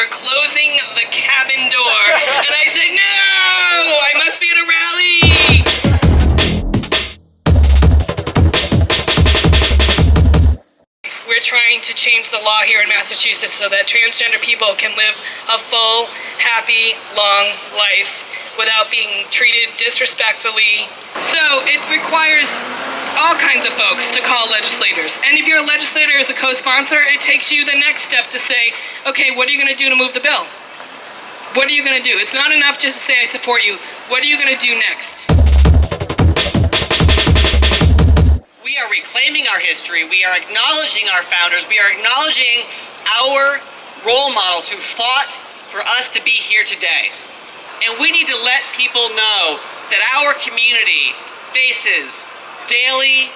were closing the cabin door. And I said, no, I must be at a rally. We're trying to change the law here in Massachusetts so that transgender people can live a full, happy, long life without being treated disrespectfully. So it requires all kinds of folks to call legislators. And if you're a legislator as a co-sponsor, it takes you the next step to say, okay, what are you going to do to move the bill? What are you going to do? It's not enough just to say I support you. What are you going to do next? We are reclaiming our history. We are acknowledging our founders. We are acknowledging our role models who fought for us to be here today. And we need to let people know that our community faces daily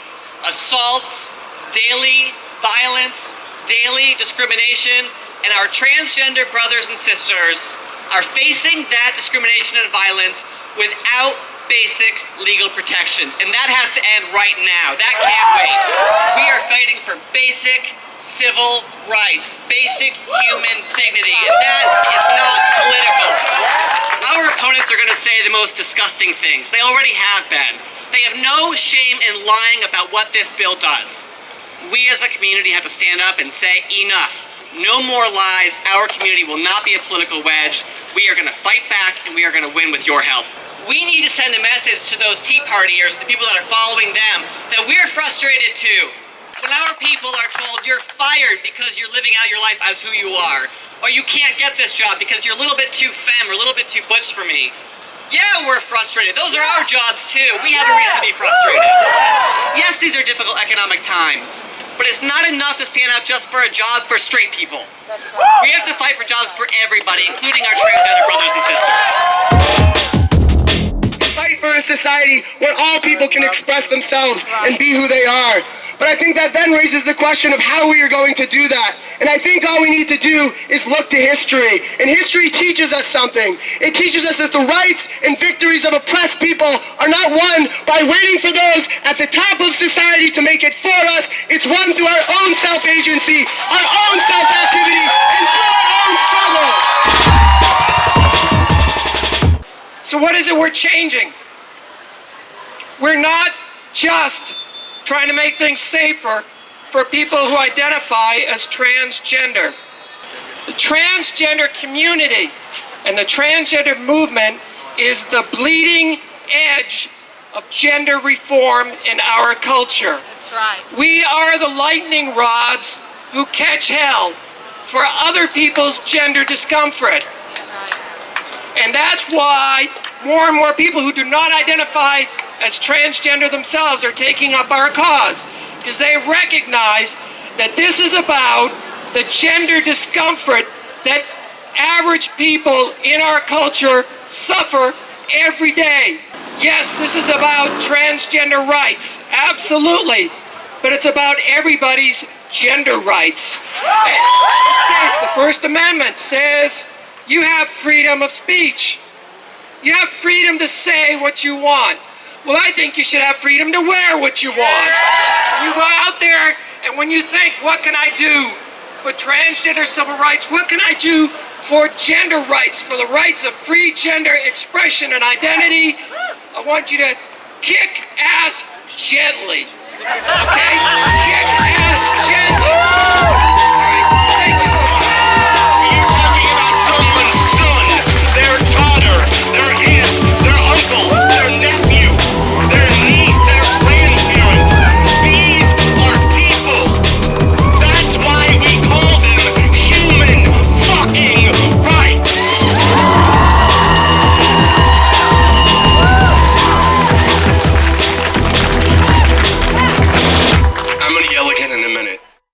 assaults, daily violence, daily discrimination, and our transgender brothers and sisters are facing that discrimination and violence without basic legal protections. And that has to end right now. That can't wait. We are fighting for basic civil rights, basic human dignity, and that is not political. Our opponents are going to say the most disgusting things. They already have been. They have no shame in lying about what this bill does. We as a community have to stand up and say enough. No more lies. Our community will not be a political wedge. We are going to fight back, and we are going to win with your help. We need to send a message to those Tea Partiers, the people that are following them, that we're frustrated too. When our people are told you're fired because you're living out your life as who you are, or you can't get this job because you're a little bit too femme or a little bit too butch for me, yeah, we're frustrated. Those are our jobs too. We have a reason to be frustrated. Yes, these are difficult economic times, but it's not enough to stand up just for a job for straight people. That's right. We have to fight for jobs for everybody, including our transgender brothers and sisters. Fight for a society where all people can express themselves and be who they are. But I think that then raises the question of how we are going to do that. And I think all we need to do is look to history. And history teaches us something. It teaches us that the rights and victories of oppressed people are not won by waiting for those at the top of society to make it for us. It's won through our own self-agency, our own self-activity, and through our own struggle. So what is it we're changing? We're not just trying to make things safer for people who identify as transgender. The transgender community and the transgender movement is the bleeding edge of gender reform in our culture. That's right. We are the lightning rods who catch hell for other people's gender discomfort. That's right. And that's why more and more people who do not identify as transgender themselves are taking up our cause, because they recognize that this is about the gender discomfort that average people in our culture suffer every day. Yes, this is about transgender rights, absolutely, but it's about everybody's gender rights. The First Amendment says you have freedom of speech. You have freedom to say what you want. Well, I think you should have freedom to wear what you want. You go out there, and when you think, what can I do for transgender civil rights? What can I do for gender rights, for the rights of free gender expression and identity? I want you to kick ass gently.